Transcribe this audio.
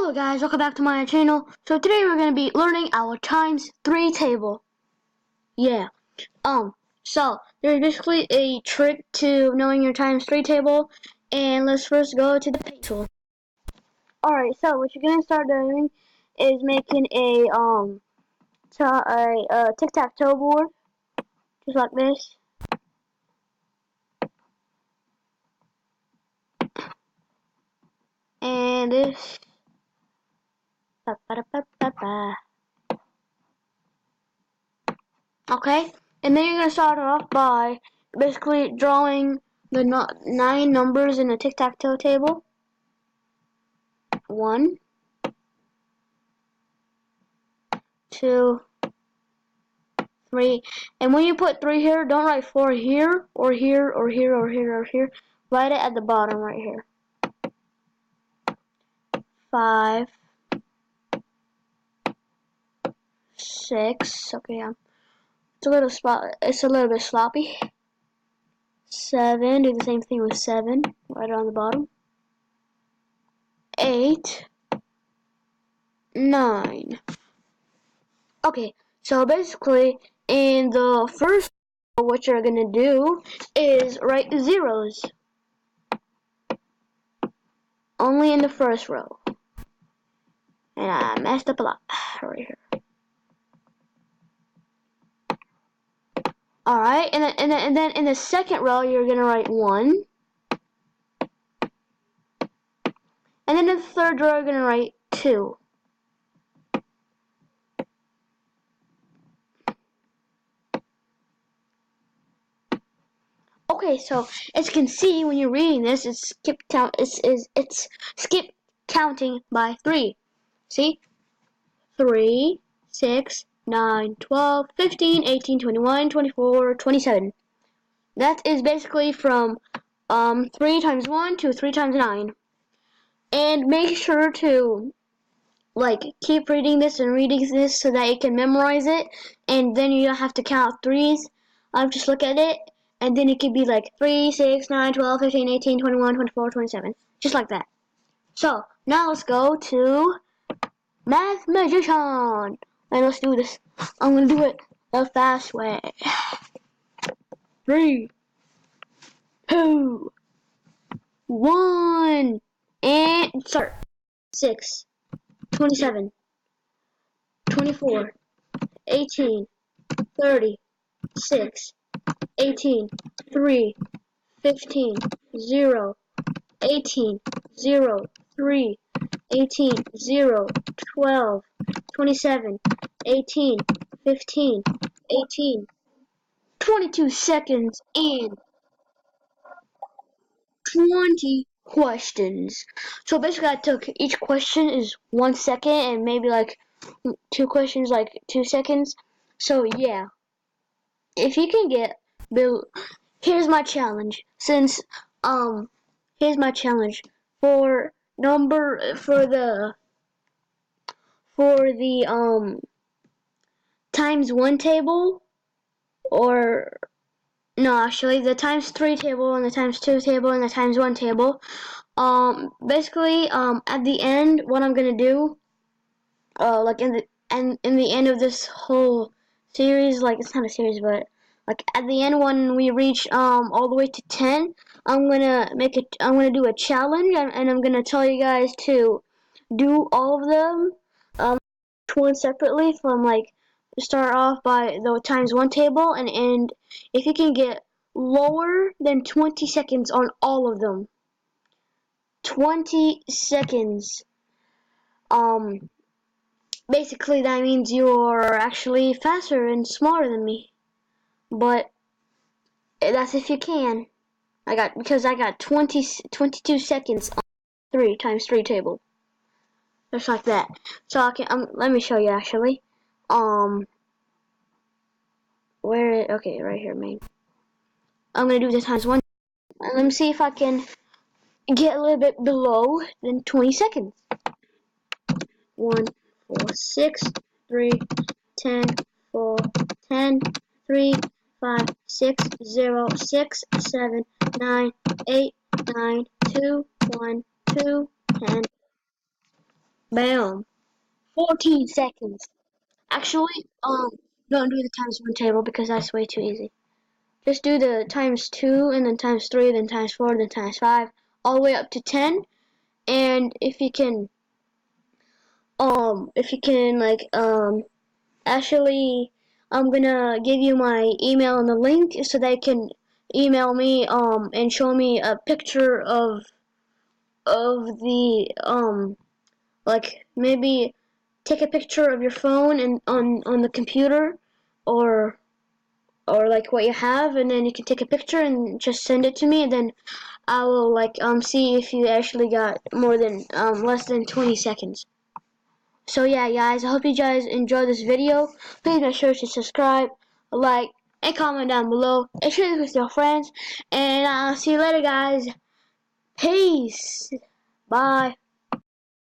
Hello guys, welcome back to my channel. So today we're going to be learning our times 3 table. Yeah. So there's basically a trick to knowing your times 3 table, and let's first go to the paint tool. Alright, so what you're going to start doing is making a tic-tac-toe board, just like this. And this. Okay, and then you're going to start off by basically drawing the 9 numbers in the tic-tac-toe table. 1, 2, 3, and when you put 3 here, don't write 4 here, or here, or here, or here, or here. Write it at the bottom right here. 5, 6, okay, it's a little bit sloppy. 7, do the same thing with 7, right on the bottom. 8, 9. Okay, so basically, in the first row, what you're gonna do is write zeros. Only in the first row. And I messed up a lot right here. Alright, and then in the second row, you're gonna write 1. And then in the third row, you're gonna write 2. Okay, so as you can see when you're reading this, it's skip counting by 3. See? 3, 6, 9, 12, 15, 18, 21, 24, 27. That is basically from 3 times 1 to 3 times 9. And make sure to keep reading this and reading this so that you can memorize it, and then you don't have to count 3s. Just look at it, and then it could be like 3, 6, 9, 12, 15, 18, 21, 24, 27. Just like that. So, now let's go to Math Magician. And let's do this. I'm going to do it the fast way. 3, 2, 1, and start. 6, 27, 24, 18, 30, 6, 18, 3, 15, 0, 18, 0, 3, 18, 0, 12, 27, 18, 15, 18, 22 seconds, and 20 questions. So basically I took each question is 1 second, and maybe like 2 questions like 2 seconds. So yeah, if you can get here's my challenge. Here's my challenge for the times 1 table, or no, actually the times 3 table and the times 2 table and the times 1 table. Basically, at the end, what I'm gonna do, in the end of this whole series, like it's not a series, but like at the end when we reach all the way to 10, I'm gonna do a challenge, and I'm gonna tell you guys to do all of them, one separately, from start off by the times 1 table, and if you can get lower than 20 seconds on all of them. 20 seconds. Basically that means you're actually faster and smarter than me. But that's if you can. Because I got 22 seconds on 3 times 3 table. Just like that. So I can let me show you actually. Okay, right here, main. I'm gonna do the times 1. Let me see if I can get a little bit below than 20 seconds. 1, 4, 6, 3, 10, 4, 10, 3, 5, 6, 0, 6, 7, 9, 8, 9, 2, 1, 2, 10. Bam. 14 seconds. Actually, don't do the times one table because that's way too easy. Just do the times 2 and then times 3, then times 4, then times 5, all the way up to 10. And if you can actually, I'm gonna give you my email and the link so they can email me and show me a picture of the like maybe take a picture of your phone and on the computer or like what you have, and then you can take a picture and just send it to me, and then I will see if you actually got more than less than 20 seconds. So yeah, guys, I hope you guys enjoyed this video. Please make sure to subscribe, like, and comment down below, and share this with your friends. And I'll see you later, guys. Peace. Bye.